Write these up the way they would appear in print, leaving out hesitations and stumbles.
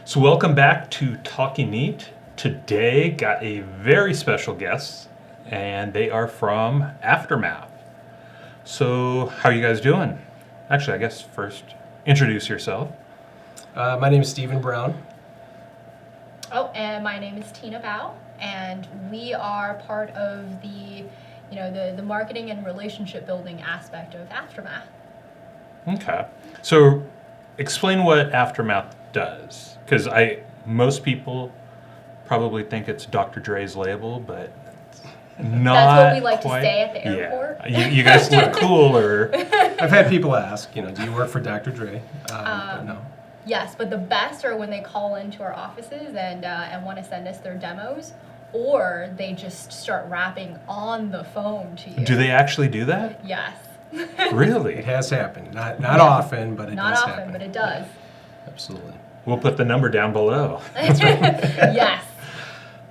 So welcome back to Talking Neat. Today got a very special guest, and they are from Aftermath. So how are you guys doing? Actually, I guess first introduce yourself. My name is Stephen Brown. Oh, and my name is Tina Bao, and we are part of the marketing and relationship building aspect of Aftermath. Okay. So explain what Aftermath does, because most people probably think it's Dr. Dre's label, but not That's what we like quite. to say at the airport. Yeah. You guys look cool, or I've had people ask, do you work for Dr. Dre? But no. Yes, but the best are when they call into our offices and want to send us their demos, or they just start rapping on the phone to you. do they actually do that? Yes. Really? It has happened. Not often, but it Not does often, happen. but it does. Absolutely. We'll put the number down below. Yes.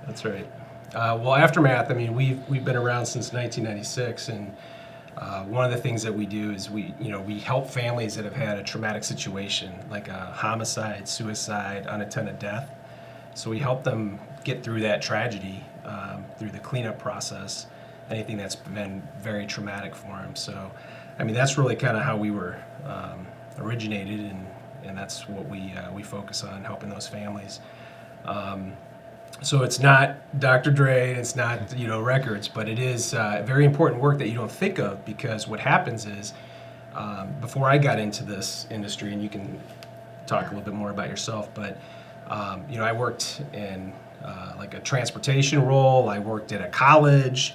That's right. Well, Aftermath, we've been around since 1996, and one of the things that we do is we help families that have had a traumatic situation, like a homicide, suicide, unattended death. So we help them get through that tragedy through the cleanup process, anything that's been very traumatic for them. So, that's really kind of how we were originated, and that's what we focus on, helping those families. So it's not Dr. Dre, it's not records, but it is very important work that you don't think of, because what happens is before I got into this industry, and you can talk a little bit more about yourself, but I worked in like a transportation role. I worked at a college,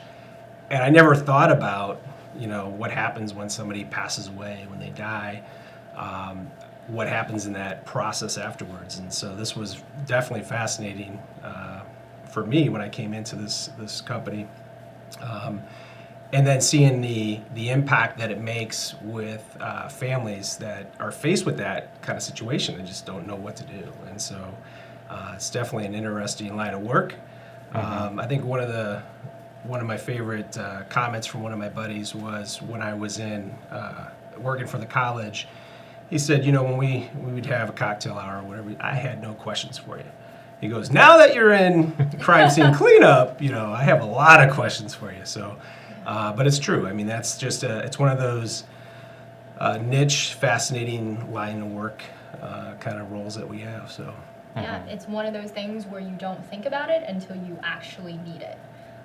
and I never thought about what happens when somebody passes away, when they die. What happens in that process afterwards. And so this was definitely fascinating for me when I came into this company. And then seeing the impact that it makes with families that are faced with that kind of situation and just don't know what to do. And so it's definitely an interesting line of work. I think one of my favorite comments from one of my buddies was when I was in working for the college. He said, when we would have a cocktail hour or whatever, I had no questions for you. He goes, now that you're in crime scene cleanup, I have a lot of questions for you. So, but it's true. That's just it's one of those niche, fascinating line of work kind of roles that we have. So. Yeah, it's one of those things where you don't think about it until you actually need it.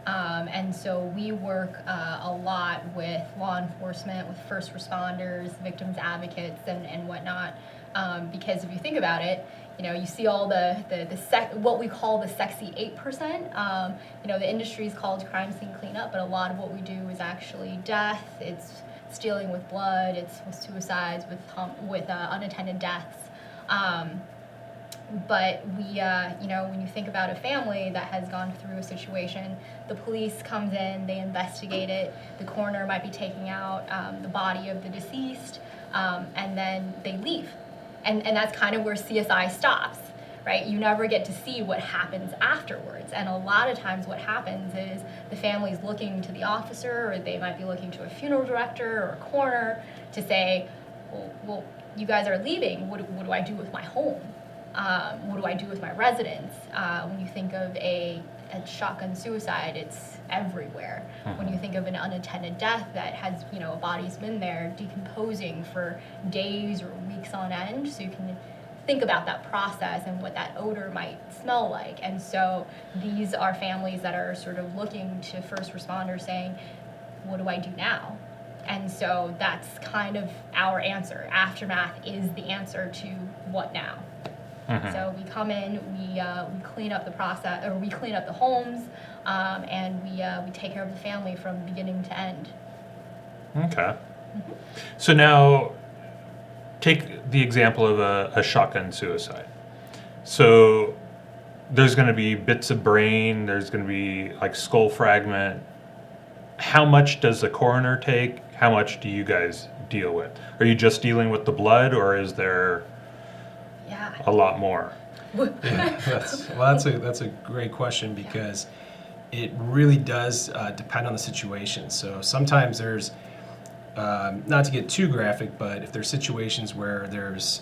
And so we work a lot with law enforcement, with first responders, victims advocates, and whatnot. Because if you think about it, you see all what we call the sexy 8%. The industry is called crime scene cleanup, but a lot of what we do is actually death. It's dealing with blood. It's with suicides, with unattended deaths. But we, when you think about a family that has gone through a situation, the police comes in, they investigate it, the coroner might be taking out the body of the deceased, and then they leave. And that's kind of where CSI stops, right? You never get to see what happens afterwards. And a lot of times what happens is the family's looking to the officer, or they might be looking to a funeral director or a coroner to say, well, you guys are leaving, what do I do with my home? What do I do with my residents? When you think of a shotgun suicide, it's everywhere. When you think of an unattended death that has, a body's been there decomposing for days or weeks on end, so you can think about that process and what that odor might smell like. And so these are families that are sort of looking to first responders saying, what do I do now? And so that's kind of our answer. Aftermath is the answer to what now. So we come in, we clean up the process, or we clean up the homes, and we take care of the family from beginning to end. Okay. So now, take the example of a shotgun suicide. So there's going to be bits of brain, there's going to be like skull fragment. How much does the coroner take? How much do you guys deal with? Are you just dealing with the blood, or is there a lot more? Yeah, that's a great question, because it really does depend on the situation. So sometimes there's, not to get too graphic, but if there's situations where there's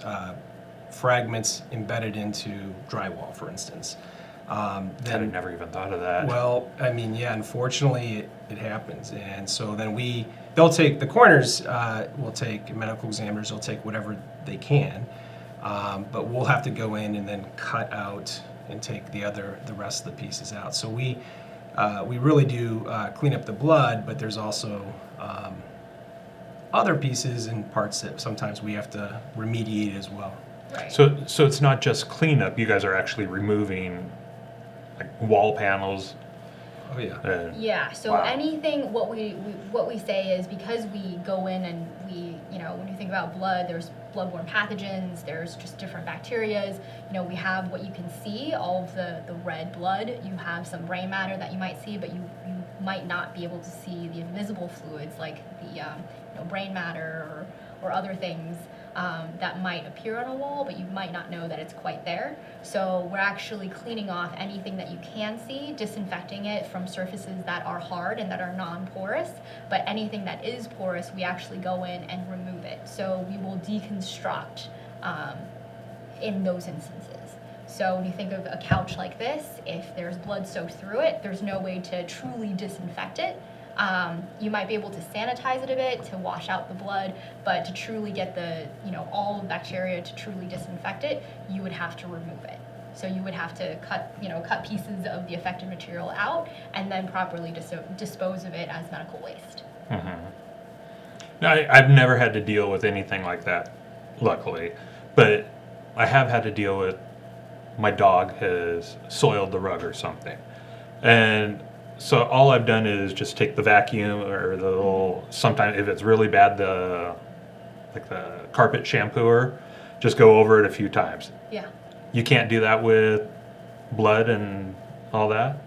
fragments embedded into drywall, for instance. I never even thought of that. Well, I mean, yeah, unfortunately, it happens, and so then they'll take the coroners, will take medical examiners, they'll take whatever they can, but we'll have to go in and then cut out and take the rest of the pieces out. So we really do clean up the blood, but there's also other pieces and parts that sometimes we have to remediate as well. Right. So it's not just cleanup. You guys are actually removing like wall panels. Oh yeah. Yeah, so Wow. anything, what we say is, because we go in and we, when you think about blood, there's bloodborne pathogens, there's just different bacterias. We have what you can see, all of the red blood. You have some brain matter that you might see, but you might not be able to see the invisible fluids like the brain matter or other things that might appear on a wall, but you might not know that it's quite there. So we're actually cleaning off anything that you can see, disinfecting it from surfaces that are hard and that are non-porous, but anything that is porous, we actually go in and remove it. So we will deconstruct in those instances. So when you think of a couch like this, if there's blood soaked through it, there's no way to truly disinfect it. You might be able to sanitize it a bit to wash out the blood, but to truly get all the bacteria, to truly disinfect it, you would have to remove it. So you would have to cut pieces of the affected material out and then properly dispose of it as medical waste. Mm-hmm. Now, I've never had to deal with anything like that, luckily, but I have had to deal with my dog has soiled the rug or something, and so all I've done is just take the vacuum or the little, sometimes if it's really bad, the carpet shampooer, just go over it a few times. Yeah. You can't do that with blood and all that?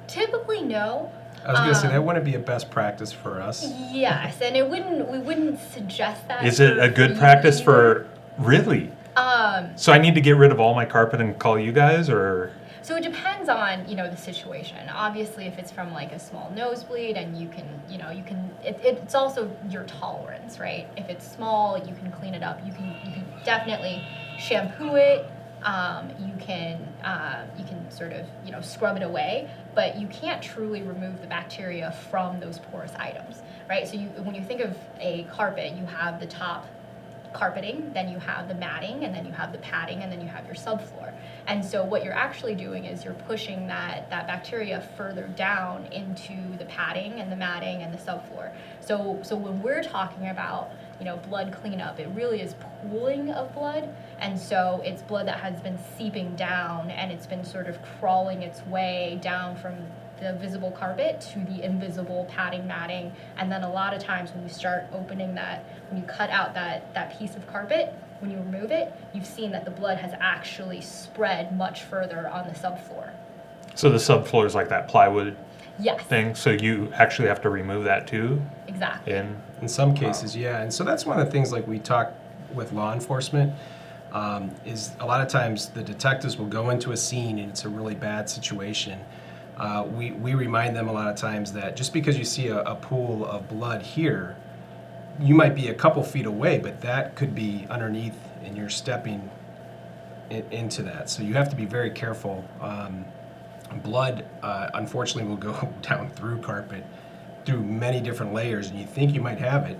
Typically, no. I was going to say that wouldn't be a best practice for us. Yes, and we wouldn't suggest that. Is it a good practice for, really? So I need to get rid of all my carpet and call you guys, or? So it depends on, the situation. Obviously, if it's from like a small nosebleed and it's also your tolerance, right? If it's small, you can clean it up. You can definitely shampoo it. You can sort of, scrub it away, but you can't truly remove the bacteria from those porous items, right? So when you think of a carpet, you have the top carpeting, then you have the matting, and then you have the padding, and then you have your subfloor. And so what you're actually doing is you're pushing that bacteria further down into the padding and the matting and the subfloor. So when we're talking about, blood cleanup, it really is pooling of blood. And so it's blood that has been seeping down, and it's been sort of crawling its way down from the visible carpet to the invisible padding, matting. And then a lot of times when you start opening when you cut out that piece of carpet, when you remove it, you've seen that the blood has actually spread much further on the subfloor. So the subfloor is like that plywood Yes. thing, so you actually have to remove that too? Exactly. In some cases, yeah. And so that's one of the things, like we talk with law enforcement, is a lot of times the detectives will go into a scene and it's a really bad situation. We remind them a lot of times that just because you see a pool of blood here, you might be a couple feet away, but that could be underneath and you're stepping into that. So you have to be very careful. Blood, unfortunately, will go down through carpet, through many different layers, and you think you might have it,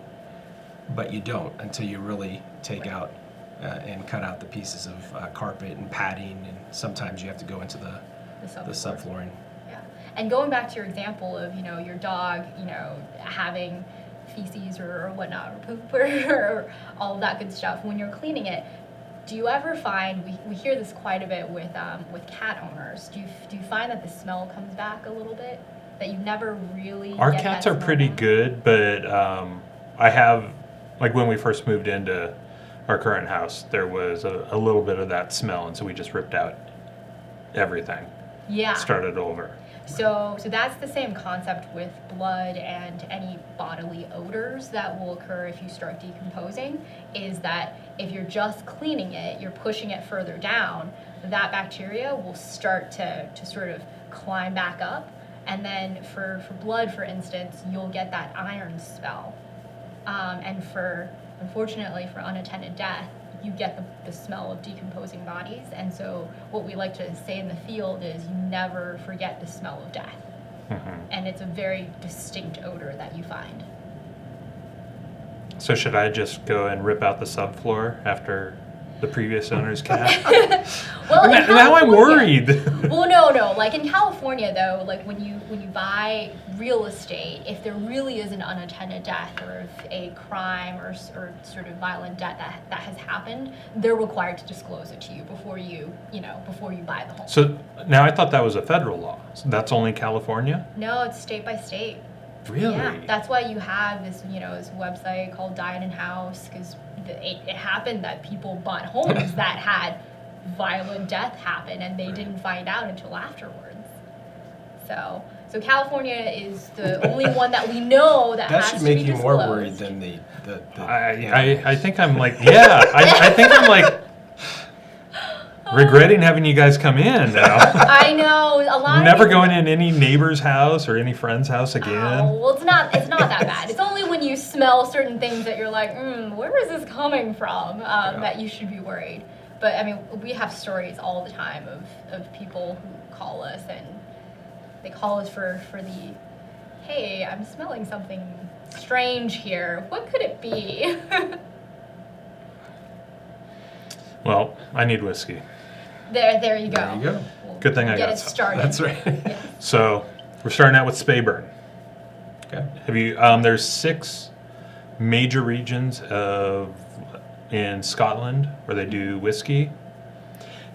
but you don't until you really take out and cut out the pieces of carpet and padding, and sometimes you have to go into the subflooring. Yeah. And going back to your example of, your dog, having feces or whatnot, or poop or all of that good stuff, when you're cleaning it, do you ever find, we hear this quite a bit with cat owners, do you find that the smell comes back a little bit? That you never really Our get cats that are smell pretty back? good, but I have, like when we first moved into our current house, there was a little bit of that smell, and so we just ripped out everything. Yeah. Started over. So that's the same concept with blood and any bodily odors that will occur if you start decomposing, is that if you're just cleaning it, you're pushing it further down, that bacteria will start to sort of climb back up. And then for blood, for instance, you'll get that iron smell. And unfortunately, for unattended death, you get the smell of decomposing bodies. And so what we like to say in the field is you never forget the smell of death. And it's a very distinct odor that you find. So should I just go and rip out the subfloor after the previous owner's cat? Well, now I'm worried. Well, no. Like in California, though, like when you buy real estate, if there really is an unattended death or if a crime or sort of violent death that has happened, they're required to disclose it to you before you buy the home. So now I thought that was a federal law. So that's only California? No, it's state by state. Really? Yeah, that's why you have this website called Died in House, because it happened that people bought homes that had violent death happen and they didn't find out until afterwards. So California is the only one that we know that has to be disclosed. That should make you more worried than the I think I'm like, yeah, I think I'm like regretting having you guys come in now. I know, a lot of Never people- going in any neighbor's house or any friend's house again. Oh, well, it's not that bad. It's only when you smell certain things that you're like, where is this coming from? That you should be worried. But I mean, we have stories all the time of people who call us, and they call us for the, hey, I'm smelling something strange here. What could it be? Well, I need whiskey. There you go. There you go. We'll Good thing I get got it some. started. That's right. Yeah. So we're starting out with Speyburn. Okay. Have you? There's 6 major regions in Scotland where they do whiskey,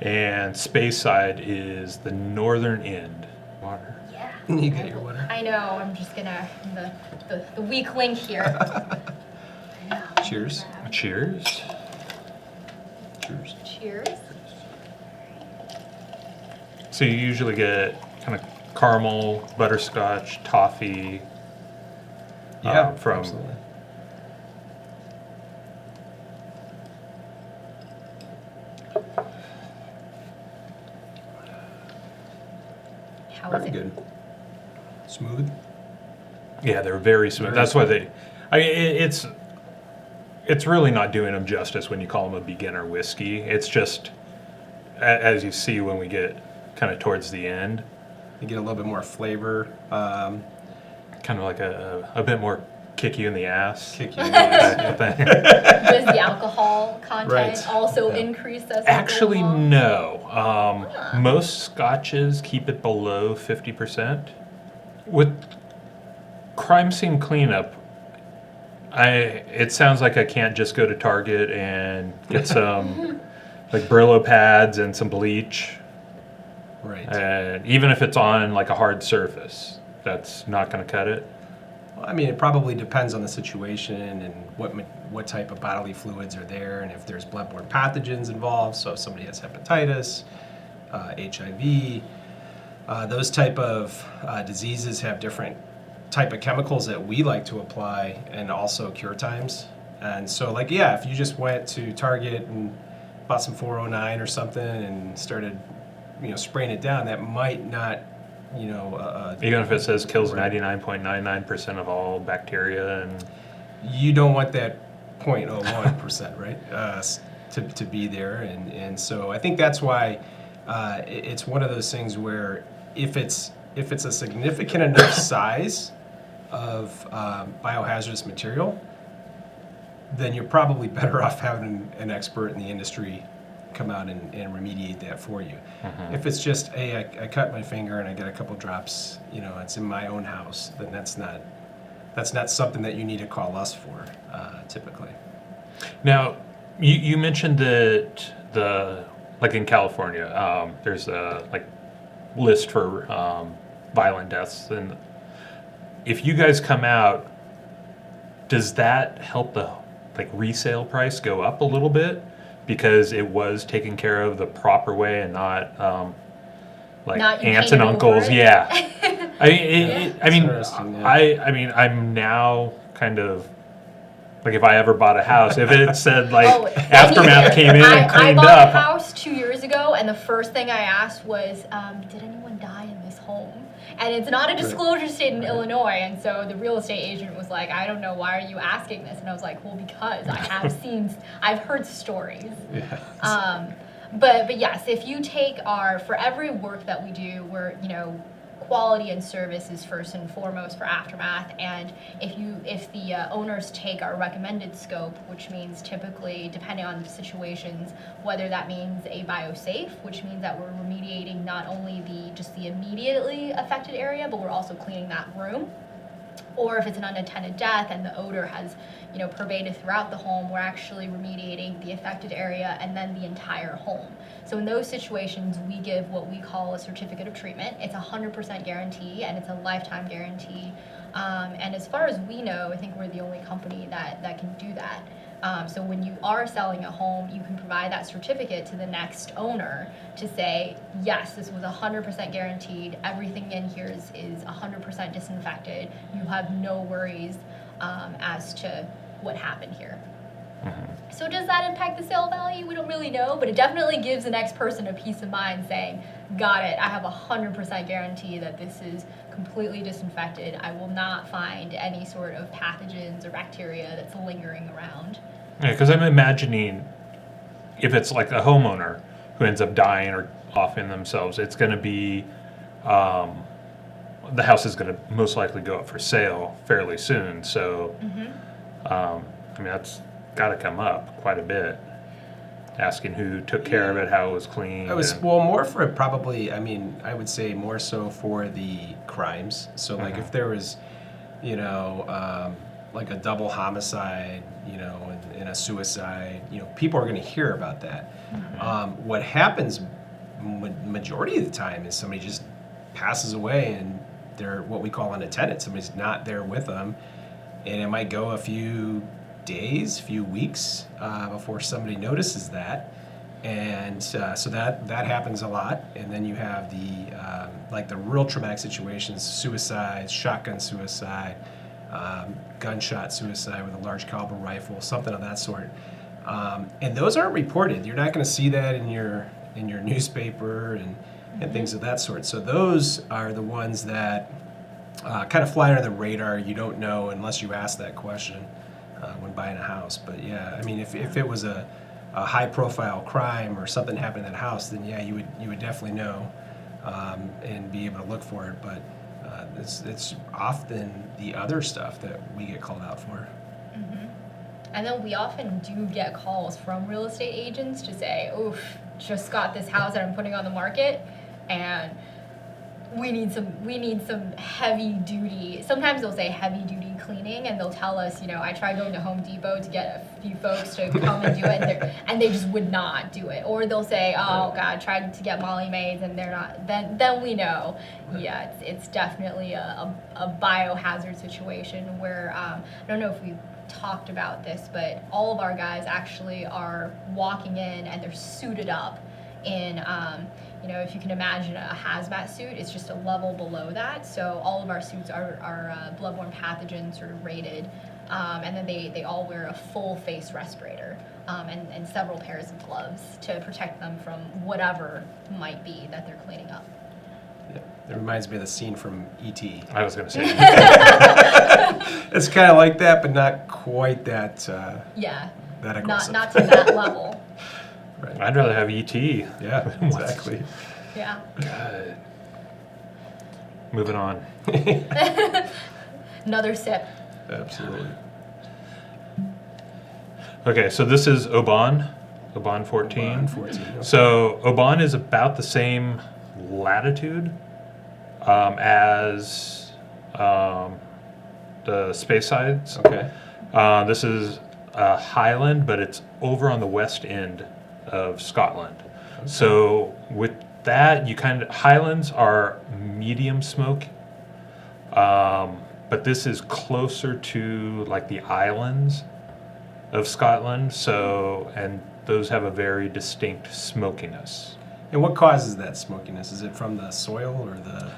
and Speyside is the northern end. Water. Yeah. You got your water. I know. I'm just gonna the weak link here. I know. Cheers. Cheers. Cheers. Cheers. So you usually get kind of caramel, butterscotch, toffee. Yeah, from absolutely. How is Very it? good. Smooth. Yeah, they're very smooth. Very That's why it's really not doing them justice when you call them a beginner whiskey. It's just, as you see when we get kind of towards the end, You get a little bit more flavor. kind of like a bit more kick you in the ass. Kick you in the ass. type of thing. Does the alcohol content Right. also Yeah. increase as we go Actually, along? no. Most scotches keep it below 50%. With crime scene cleanup, it sounds like I can't just go to Target and get some like Brillo pads and some bleach. Right. And even if it's on like a hard surface, that's not going to cut it. Well, I mean, it probably depends on the situation and what type of bodily fluids are there, and if there's bloodborne pathogens involved. So if somebody has hepatitis, HIV, those type of diseases have different type of chemicals that we like to apply, and also cure times. And so, like, yeah, if you just went to Target and bought some 409 or something and started, spraying it down, that might not, Even if it says kills Right. 99.99% of all bacteria and you don't want that 0.01%, right? To be there, and so I think that's why it's one of those things where if it's a significant enough size of biohazardous material, then you're probably better off having an expert in the industry come out and remediate that for you. If it's just, hey, I cut my finger and I get a couple drops, it's in my own house, then that's not something that you need to call us for, typically. Now, you mentioned that like in California, there's a list for violent deaths, and if you guys come out, does that help the resale price go up a little bit because it was taken care of the proper way and not Not you aunts and painted over uncles? it? Yeah. I mean, interesting, yeah. I mean, I'm now kind of if I ever bought a house, if it said Aftermath came in and cleaned I bought up. a house 2 years ago, and the first thing I asked was, did anyone die in this home? home. And it's not a disclosure state in Illinois. And so the real estate agent was like, I don't know, why are you asking this? And I was like, well, because I've heard stories. Yeah. But yes, if you take for every work that we do, we're, quality and service is first and foremost for Aftermath. And if the owners take our recommended scope, which means typically, depending on the situations, whether that means a biosafe, which means that we're remediating not only just the immediately affected area, but we're also cleaning that room. Or if it's an unattended death and the odor has, pervaded throughout the home, we're actually remediating the affected area and then the entire home. So in those situations, we give what we call a certificate of treatment. It's 100% guarantee and it's a lifetime guarantee. And as far as we know, I think we're the only company that can do that. So when you are selling a home, you can provide that certificate to the next owner to say, yes, this was 100% guaranteed. Everything in here is 100% disinfected. You have no worries as to what happened here. Mm-hmm. So does that impact the sale value? We don't really know, but it definitely gives the next person a peace of mind saying, got it, I have 100% guarantee that this is completely disinfected. I will not find any sort of pathogens or bacteria that's lingering around. Yeah, because I'm imagining if it's like a homeowner who ends up dying or offing themselves, it's going to be, the house is going to most likely go up for sale fairly soon. So, that's got to come up quite a bit. Asking who took care of it, how it was cleaned. More for probably, I would say more so for the crimes. So like if there was, like a double homicide, and a suicide, people are going to hear about that. What happens majority of the time is somebody just passes away and they're what we call unattended. Somebody's not there with them, and it might go a few days, few weeks before somebody notices that, and so that happens a lot. And then you have the real traumatic situations: suicides, shotgun suicide, gunshot suicide with a large caliber rifle, something of that sort. And those aren't reported. You're not going to see that in your newspaper and things of that sort. So those are the ones that kind of fly under the radar. You don't know unless you ask that question when buying a house. But yeah, if it was a high-profile crime or something happened in that house, then yeah, you would definitely know and be able to look for it. But it's often the other stuff that we get called out for. And then we often do get calls from real estate agents to say, oof, just got this house that I'm putting on the market, and we need some heavy duty. Sometimes they'll say heavy duty cleaning, and they'll tell us, I tried going to Home Depot to get a few folks to come and do it, and they just would not do it. Or they'll say, oh God, tried to get Molly maids, and they're not. Then we know, yeah, it's definitely a biohazard situation where I don't know if we've talked about this, but all of our guys actually are walking in and they're suited up in, if you can imagine a hazmat suit, it's just a level below that. So all of our suits are bloodborne pathogen sort of rated, and then they all wear a full face respirator and several pairs of gloves to protect them from whatever might be that they're cleaning up. Yeah. It reminds me of the scene from E.T. I was going to say. It's kind of like that, but not quite that. That aggressive. Not to that level. Right. I'd rather have E.T. Yeah, exactly. Yeah. God. Moving on. Another sip. Absolutely. Okay, so this is Oban 14. Oban 14. Okay. So Oban is about the same latitude as the Speysides. Okay. This is Highland, but it's over on the west end of Scotland. Okay. So with that, Highlands are medium smoke, but this is closer to like the islands of Scotland. So, and those have a very distinct smokiness. And what causes that smokiness? Is it from the soil or the?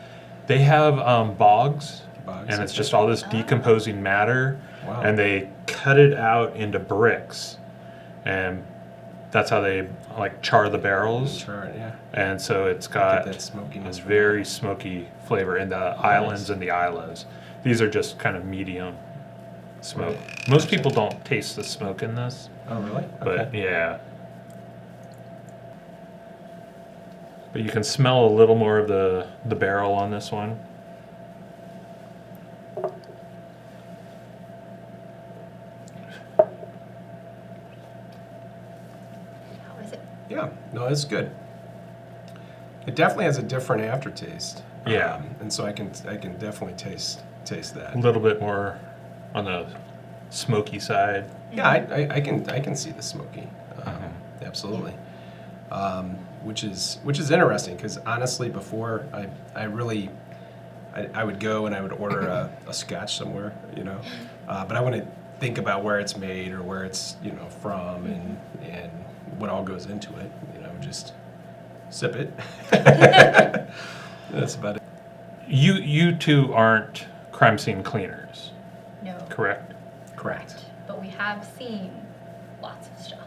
They have bogs, and it's okay. just all this decomposing matter, Wow. and they cut it out into bricks and That's how they like char the barrels. Char, yeah. And so it's Get got that smokiness. this very smoky flavor in the islands and the islas. These are just kind of medium smoke. Right. Most people don't taste the smoke in this, Oh, really? but Okay. yeah. But you can smell a little more of the barrel on this one. How is it? Yeah, no, it's good. It definitely has a different aftertaste. Yeah. And so I can definitely taste that. A little bit more on the smoky side. Yeah, I can see the smoky. Absolutely. Which is interesting because honestly, before I would go and I would order a scotch somewhere, but I wouldn't think about where it's made or where it's from and what all goes into it. Just sip it. That's about it. You two aren't crime scene cleaners, No. correct? Correct. But we have seen lots of stuff.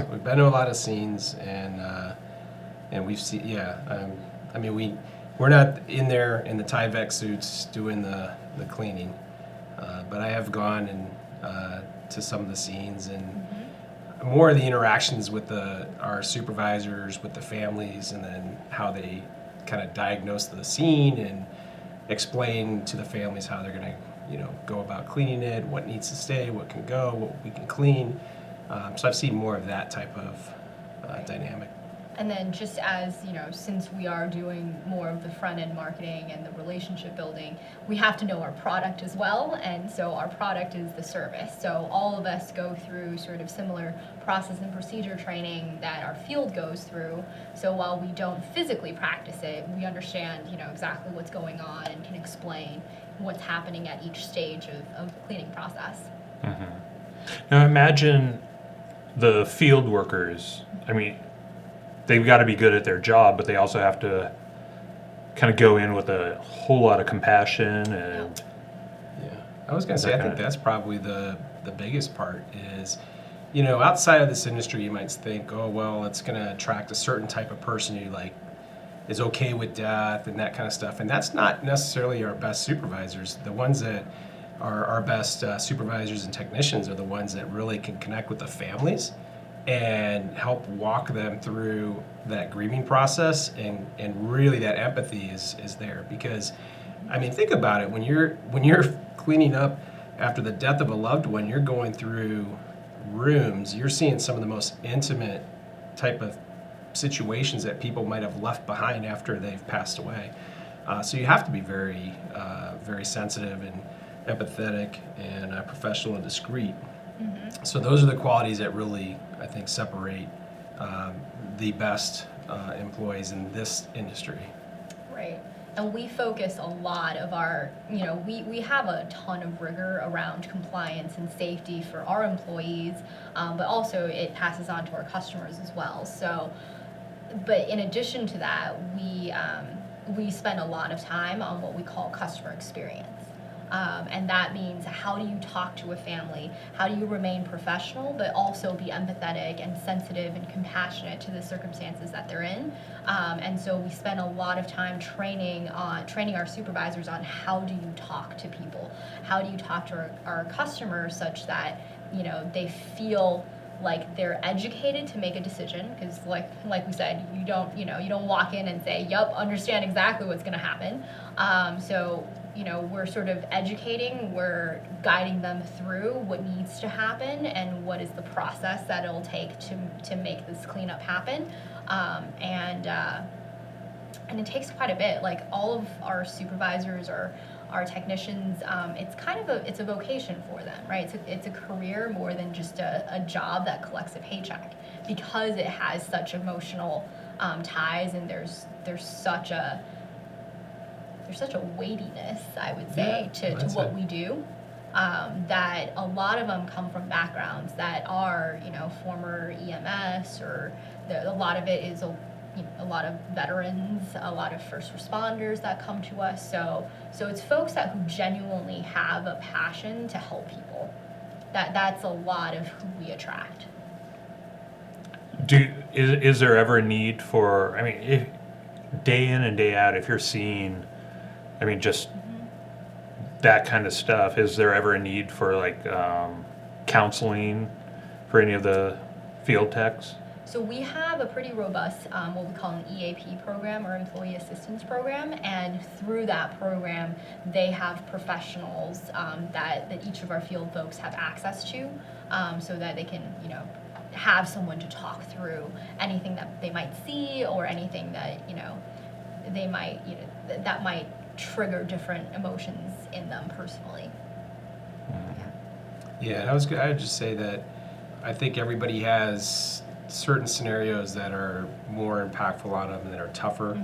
We've been to a lot of scenes and we've seen we're not in there in the Tyvek suits doing the cleaning, but I have gone to some of the scenes and more of the interactions with our supervisors, with the families, and then how they kind of diagnose the scene and explain to the families how they're going to go about cleaning it, what needs to stay, what can go, what we can clean. So I've seen more of that type of dynamic. And then just as, since we are doing more of the front end marketing and the relationship building, we have to know our product as well. And so our product is the service. So all of us go through sort of similar process and procedure training that our field goes through. So while we don't physically practice it, we understand, exactly what's going on and can explain what's happening at each stage of the cleaning process. Now imagine the field workers. I mean, they've got to be good at their job, but they also have to kind of go in with a whole lot of compassion and. Yeah, I was going to say, I think that's probably the biggest part is, outside of this industry, you might think, oh, well, it's going to attract a certain type of person who is okay with death and that kind of stuff. And that's not necessarily our best supervisors. The ones that are our best supervisors and technicians are the ones that really can connect with the families and help walk them through that grieving process, and really that empathy is there. Because think about it, when you're cleaning up after the death of a loved one, you're going through rooms, you're seeing some of the most intimate type of situations that people might have left behind after they've passed away. So you have to be very very sensitive and empathetic and professional and discreet. So those are the qualities that really, I think, separate the best employees in this industry. Right. And we focus a lot of our, we have a ton of rigor around compliance and safety for our employees, but also it passes on to our customers as well. So, but in addition to that, we spend a lot of time on what we call customer experience. And that means, how do you talk to a family? How do you remain professional, but also be empathetic and sensitive and compassionate to the circumstances that they're in? And so we spend a lot of time training our supervisors on how do you talk to people? How do you talk to our customers such that, they feel like they're educated to make a decision? Because like we said, you don't walk in and say, "Yup, understand exactly what's going to happen." So we're sort of educating, we're guiding them through what needs to happen and what is the process that it'll take to make this cleanup happen. And it takes quite a bit. Like, all of our supervisors or our technicians, it's a vocation for them, right? It's a career more than just a job that collects a paycheck, because it has such emotional ties, and there's such a weightiness, I would say, to what we do, that a lot of them come from backgrounds that are, former EMS, or a lot of it is a lot of veterans, a lot of first responders that come to us. So it's folks who genuinely have a passion to help people. That's a lot of who we attract. Is there ever a need for, I mean, if, day in and day out, if you're seeing, I mean, just that kind of stuff, is there ever a need for like counseling for any of the field techs? So we have a pretty robust, what we call an EAP program, or Employee Assistance Program, and through that program, they have professionals that each of our field folks have access to, so that they can, have someone to talk through anything that they might see, or anything that, they might, that might trigger different emotions in them personally. Yeah, I would just say that I think everybody has certain scenarios that are more impactful on them and that are tougher.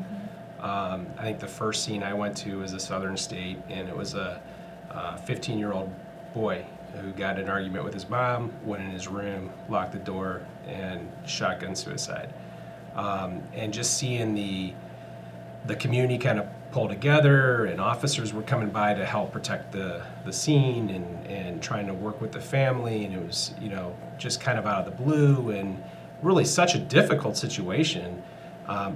I think the first scene I went to was a southern state, and it was a 15-year-old boy who got in an argument with his mom, went in his room, locked the door, and shotgun suicide. And just seeing the community kind of pull together, and officers were coming by to help protect the scene, and trying to work with the family, and it was just kind of out of the blue, and really such a difficult situation.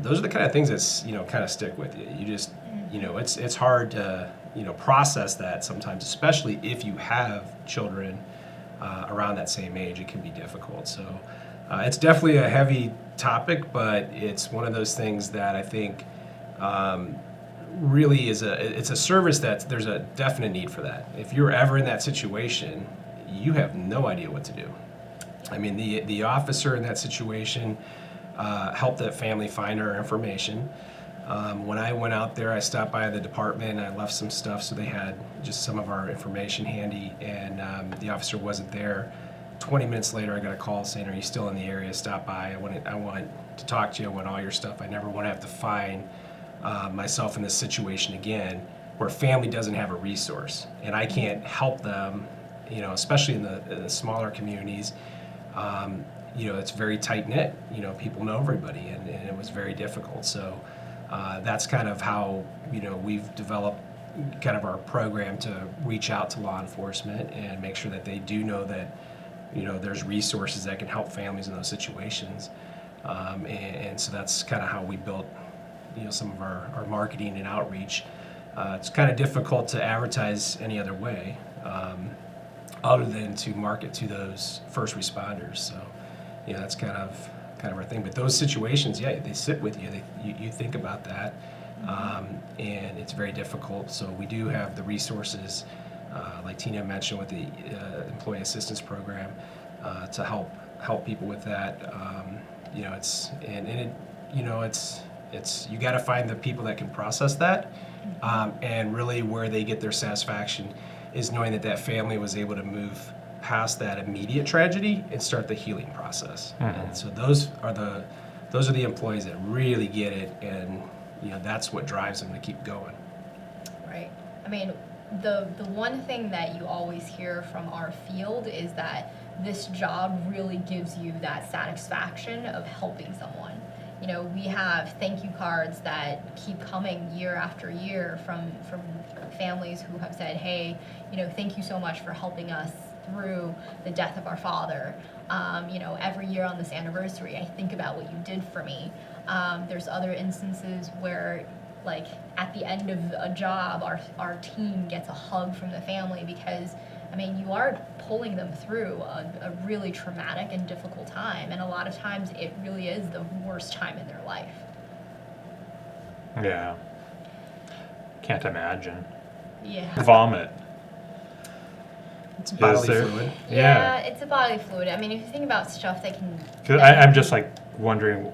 Those are the kind of things that's kind of stick with you. You just it's hard to process that sometimes, especially if you have children around that same age. It can be difficult. So it's definitely a heavy topic, but it's one of those things that I think really it's a service that there's a definite need for that. If you're ever in that situation, you have no idea what to do. I mean, the officer in that situation helped that family find our information. When I went out there, I stopped by the department, and I left some stuff so they had just some of our information handy, and the officer wasn't there. 20 minutes later, I got a call saying, "Are you still in the area? Stop by. I want to talk to you. I want all your stuff. I never want to have to find myself in this situation again, where family doesn't have a resource, and I can't help them, especially in the smaller communities. It's very tight-knit. People know everybody, and it was very difficult. So that's kind of how, we've developed kind of our program to reach out to law enforcement and make sure that they do know that, there's resources that can help families in those situations. And so that's kind of how we built, some of our marketing and outreach. It's kind of difficult to advertise any other way, other than to market to those first responders. So, that's kind of our thing. But those situations, they sit with you. You think about that, and it's very difficult. So we do have the resources, like Tina mentioned, with the Employee Assistance Program, to help people with that. It's you got to find the people that can process that, and really where they get their satisfaction is knowing that family was able to move past that immediate tragedy and start the healing process. And so those are the employees that really get it, and that's what drives them to keep going. Right. I mean, the one thing that you always hear from our field is that this job really gives you that satisfaction of helping someone. We have thank you cards that keep coming year after year from families who have said, "Hey, thank you so much for helping us through the death of our father. Every year on this anniversary, I think about what you did for me." There's other instances where, like, at the end of a job, our team gets a hug from the family because, you are pulling them through a really traumatic and difficult time, and a lot of times it really is the worst time in their life. Yeah. Can't imagine. Yeah. Vomit. It's bodily there? fluid. Yeah, it's a bodily fluid. If you think about stuff that can... 'Cause I'm just wondering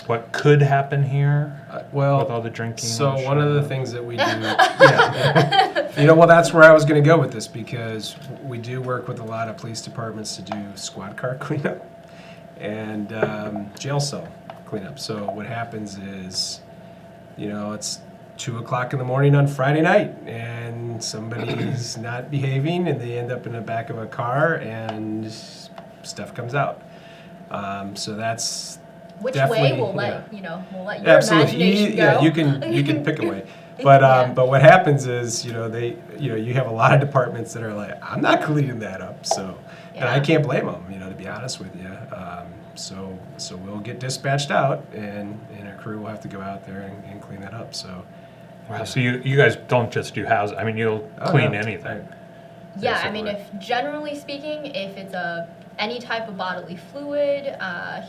what could happen here Well, with all the drinking. so and one of the shit. things that we do, that's where I was going to go with this, because we do work with a lot of police departments to do squad car cleanup and jail cell cleanup. So what happens is, it's 2:00 in the morning on Friday night, and somebody's not behaving, and they end up in the back of a car, and stuff comes out. So that's Which definitely, way we'll let your absolutely. imagination go. Yeah, you can pick a way. But Yeah. but what happens is, you have a lot of departments that are like, I'm not cleaning that up. So, and I Yeah. can't blame them, to be honest with you. So we'll get dispatched out, and a crew will have to go out there and clean that up. So. Wow. So you guys don't just do houses. I mean, you'll clean anything. Yeah, I mean, if generally speaking, if it's any type of bodily fluid,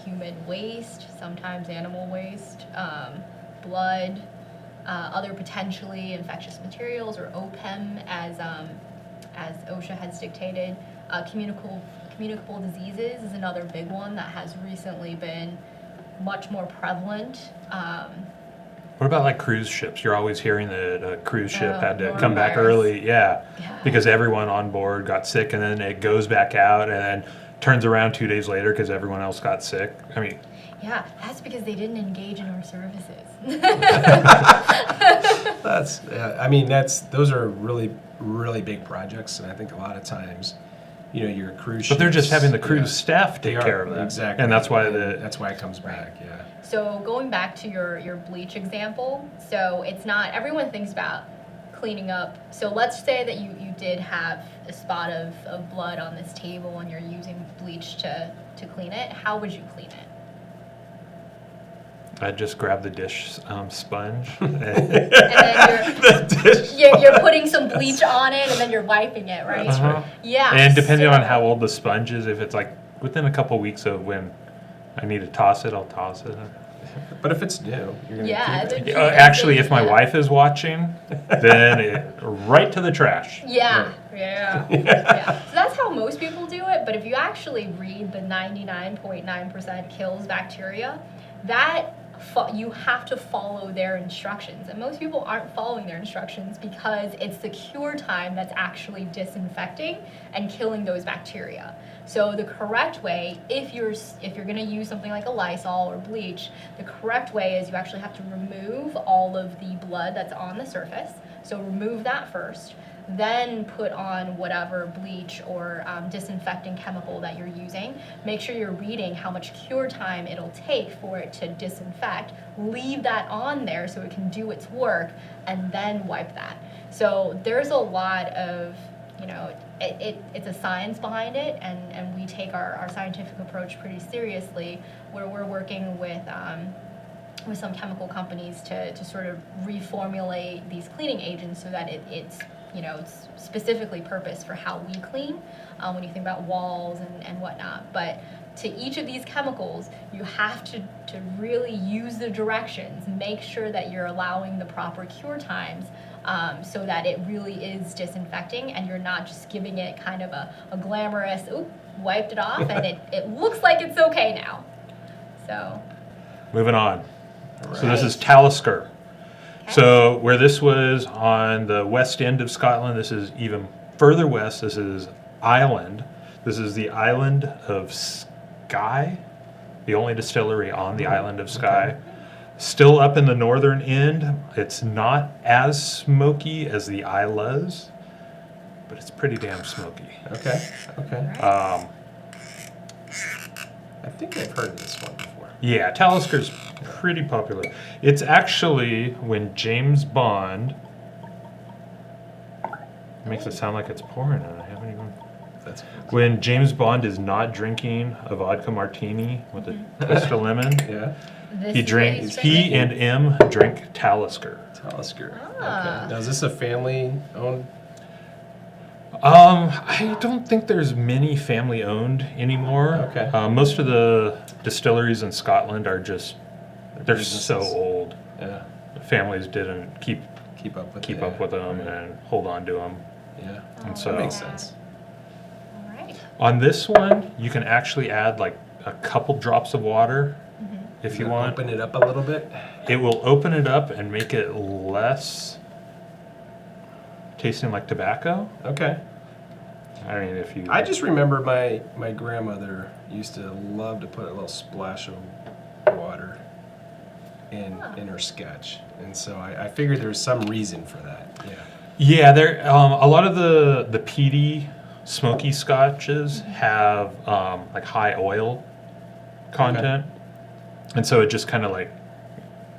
human waste, sometimes animal waste, blood, other potentially infectious materials, or OPEM, as OSHA has dictated, communicable diseases is another big one that has recently been much more prevalent. What about like cruise ships? You're always hearing that a cruise ship had to come back norovirus. early, Yeah. because everyone on board got sick, and then it goes back out, and then turns around 2 days later because everyone else got sick. I mean, Yeah, that's because they didn't engage in our services. Those are really big projects, and I think a lot of times, your cruise ships. but they're just having the cruise staff take they are, care of that, exactly, and that's why it comes back. Yeah. So going back to your bleach example, so it's not, everyone thinks about cleaning up. So let's say that you did have a spot of blood on this table and you're using bleach to clean it. How would you clean it? I'd just grab the dish sponge. And then you're putting some bleach on it and then you're wiping it, right? Uh-huh. Yeah. And depending so- on how old the sponge is, if it's like within a couple weeks of when I need to toss it, I'll toss it. But if it's new, you're going to Yeah, keep it. Actually, if my Yeah. wife is watching, then right to the trash. Yeah. So that's how most people do it. But if you actually read the 99.9% kills bacteria, that you have to follow their instructions. And most people aren't following their instructions because it's the cure time that's actually disinfecting and killing those bacteria. So the correct way, if you're going to use something like a Lysol or bleach, the correct way is you actually have to remove all of the blood that's on the surface. So remove that first, then put on whatever bleach or disinfecting chemical that you're using. Make sure you're reading how much cure time it'll take for it to disinfect. Leave that on there so it can do its work, and then wipe that. So there's a lot of, it's a science behind it, and we take our scientific approach pretty seriously, where we're working with some chemical companies to sort of reformulate these cleaning agents so that it's specifically purposed for how we clean when you think about walls and whatnot. But to each of these chemicals, you have to really use the directions, make sure that you're allowing the proper cure times so that it really is disinfecting and you're not just giving it kind of a glamorous, wiped it off and it looks like it's okay now. So. Moving on. Right. So this is Talisker. So where this was on the west end of Scotland, this is even further west. This is Ireland. This is the island of Skye, the only distillery on the island of Skye. Okay. Still up in the northern end. It's not as smoky as the Islas, but it's pretty damn smoky. Okay. Um, I think I've heard of this one before. Yeah, Talisker's pretty popular. It's actually when James Bond makes it sound like it's pouring, and I haven't even. That's When James Bond is not drinking a vodka martini with a twist of lemon, yeah. he and M drink Talisker. Talisker. Ah. Okay. Now is this a family-owned? I don't think there's many family owned anymore. Okay. Most of the distilleries in Scotland are just they're businesses. so old. Yeah. Families didn't keep Keep up with them and hold on to them. Yeah. And Oh, so That makes sense. All right. on this one, you can actually add like a couple drops of water if you want. Open it up a little bit. It will open it up and make it less tasting like tobacco. Okay. I mean, if you. I just remember my grandmother used to love to put a little splash of water in her scotch, and so I figured there's some reason for that. Yeah. Yeah, there. A lot of the peaty, smoky scotches have like high oil content, and so it just kind of like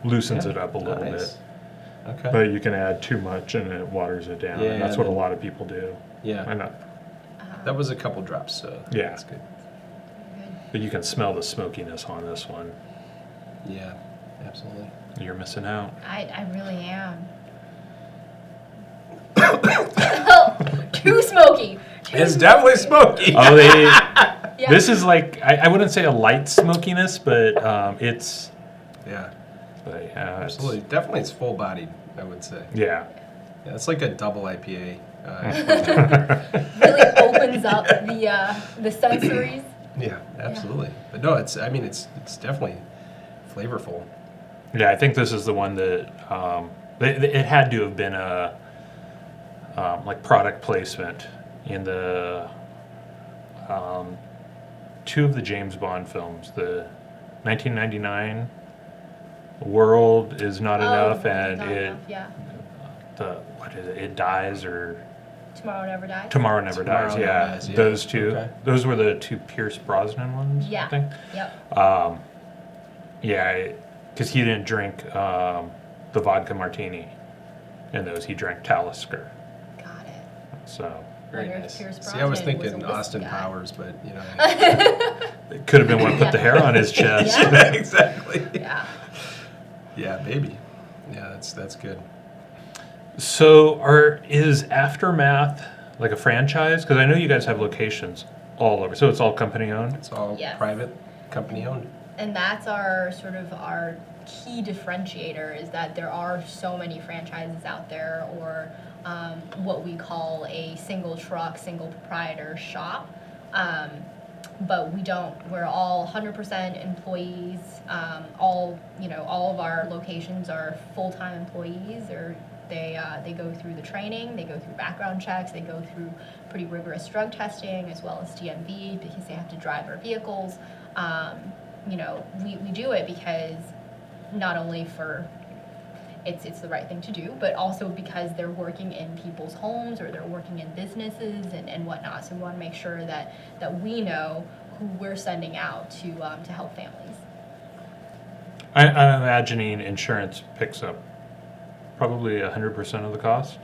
loosens it up a little bit. Okay. But you can add too much and it waters it down. Yeah, and that's what a then- lot of people do. Yeah. I know. That was a couple drops, so Yeah. that's good. Good. But you can smell the smokiness on this one. Yeah, absolutely. You're missing out. I really am. Too smoky. It's definitely smoky. Oh, they. Yeah. This is like I wouldn't say a light smokiness, but it's. Yeah, But yeah, it's- absolutely. Definitely, it's full-bodied, I would say. Yeah. Yeah, it's like a double IPA. Really opens up the sensories. Yeah, absolutely. But no, it's definitely flavorful. Yeah, I think this is the one that it had to have been a like product placement in the two of the James Bond films, the 1999 World Is Not Enough, and Not it enough, yeah. what is it? It Dies or Tomorrow Never Dies. Tomorrow Never Tomorrow Dies. Never Yeah, Dies, yeah. those two. Okay. Those were the two Pierce Brosnan ones. Yeah. I think. Yep. Yeah, because he didn't drink the vodka martini in those. He drank Talisker. Got it. So Very Wonder if nice. Pierce See, I was Brosnan was thinking a whiskey Austin guy. Powers, but it could have been what put the hair on his chest. Yeah. exactly. Yeah. Yeah, baby. Yeah, that's good. So, is Aftermath like a franchise? Because I know you guys have locations all over. So it's all company owned. It's all Yes. private, company owned. And that's our sort of our key differentiator, is that there are so many franchises out there, or what we call a single truck, single proprietor shop. But we're all 100% employees. All of our locations are full-time employees, or they go through the training, they go through background checks, they go through pretty rigorous drug testing, as well as DMV, because they have to drive our vehicles. We do it because not only for it's the right thing to do, but also because they're working in people's homes, or they're working in businesses and whatnot. So we want to make sure that we know who we're sending out to help families. I'm imagining insurance picks up probably 100% of the cost.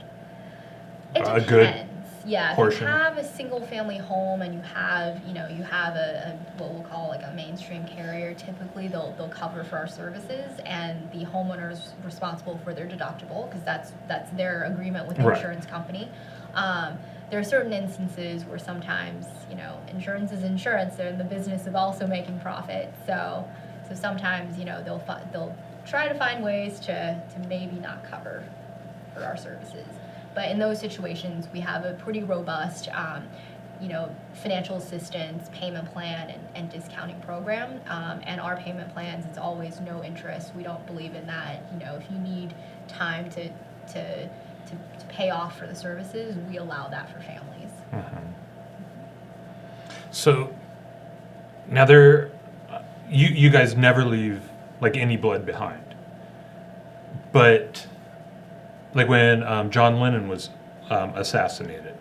It A depends. good Yeah, portion. if you have a single family home and you have a what we'll call like a mainstream carrier, typically they'll cover for our services, and the homeowner's responsible for their deductible, because that's their agreement with the Right. insurance company. There are certain instances where sometimes, insurance is insurance. They're in the business of also making profit. So sometimes, they'll try to find ways to maybe not cover for our services. But in those situations, we have a pretty robust, financial assistance, payment plan, and discounting program. And our payment plans, it's always no interest. We don't believe in that. If you need time to pay off for the services, we allow that for families. So now you guys never leave like any blood behind. But like when John Lennon was assassinated,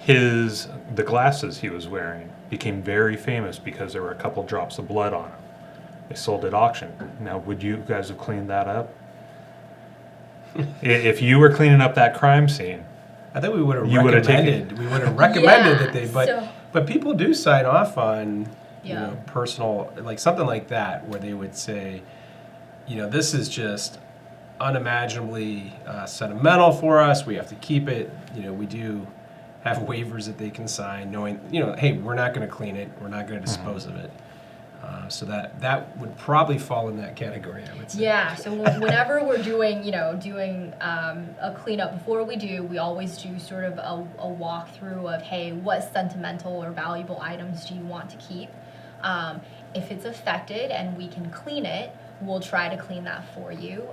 the glasses he was wearing became very famous because there were a couple drops of blood on them. They sold at auction. Now, would you guys have cleaned that up? If you were cleaning up that crime scene, I think we would have You would have recommended. We would have recommended that they, so- but people do sign off on, Yeah. personal, like something like that, where they would say, this is just unimaginably sentimental for us. We have to keep it. We do have waivers that they can sign, knowing, hey, we're not going to clean it. We're not going to dispose of it. So that would probably fall in that category, I would say. Yeah, so whenever we're doing a cleanup, before we always do sort of a walkthrough of, hey, what sentimental or valuable items do you want to keep? If it's affected and we can clean it, we'll try to clean that for you.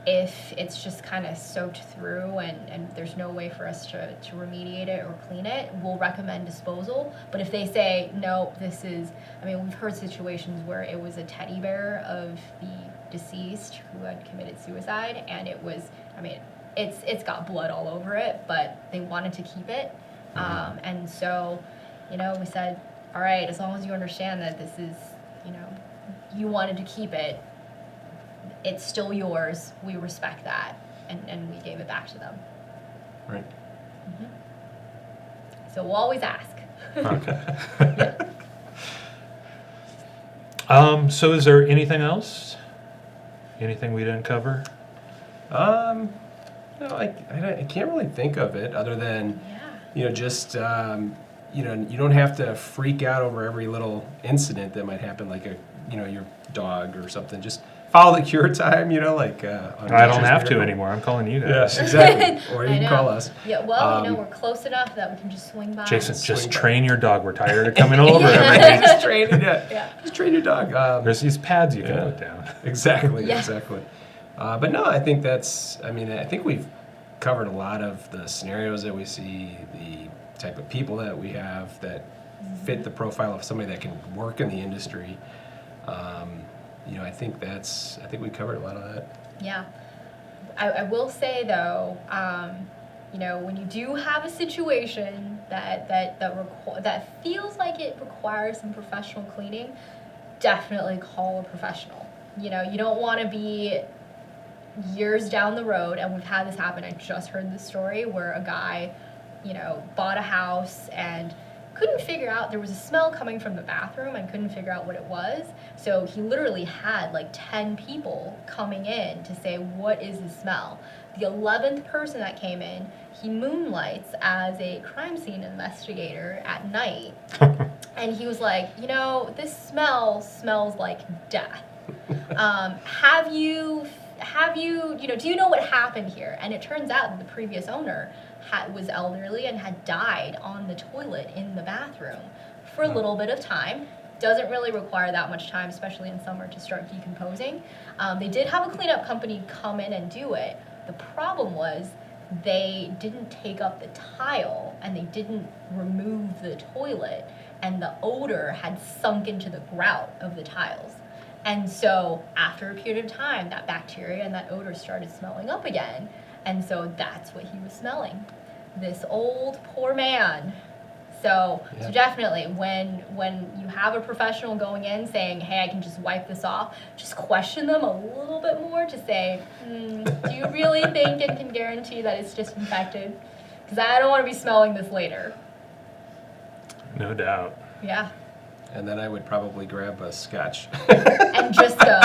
If it's just kind of soaked through and there's no way for us to remediate it or clean it, we'll recommend disposal. But if they say, no, we've heard situations where it was a teddy bear of the deceased who had committed suicide, and it was, it's got blood all over it, but they wanted to keep it. And so, we said, all right, as long as you understand that this is, you wanted to keep it, it's still yours. We respect that, and we gave it back to them. Right. So we'll always ask. okay. So is there anything else? Anything we didn't cover? No, I can't really think of it other than, just, you don't have to freak out over every little incident that might happen, like your dog or something. Just follow the cure time, like. I don't have to anymore. I'm calling you guys. Yes, exactly. Or you I can know. call us. Yeah, well, we're close enough that we can just swing by. Jason, Swing just by. train your dog. We're tired of coming over every day. Just train it. Yeah. Yeah. Just train your dog. There's these pads you can Yeah. put down. Exactly. Yeah. Exactly. But no, I think I think we've covered a lot of the scenarios that we see, the type of people that we have that fit the profile of somebody that can work in the industry. I think we covered a lot of that. Yeah. I will say though, when you do have a situation that feels like it requires some professional cleaning, definitely call a professional. You don't want to be years down the road, and we've had this happen. I just heard this story where a guy, bought a house and couldn't figure out, there was a smell coming from the bathroom and couldn't figure out what it was. So he literally had like 10 people coming in to say, what is the smell? The 11th person that came in, he moonlights as a crime scene investigator at night. And he was like, this smell smells like death. Do you know what happened here? And it turns out that the previous owner was elderly and had died on the toilet in the bathroom for a little bit of time. Doesn't really require that much time, especially in summer, to start decomposing. They did have a cleanup company come in and do it. The problem was they didn't take up the tile and they didn't remove the toilet, and the odor had sunk into the grout of the tiles. And so after a period of time, that bacteria and that odor started smelling up again. And so that's what he was smelling. This old poor man. So definitely when you have a professional going in saying, hey, I can just wipe this off, just question them a little bit more to say, do you really think and can guarantee that it's disinfected? Because I don't want to be smelling this later. No doubt. Yeah. And then I would probably grab a scotch. And just go,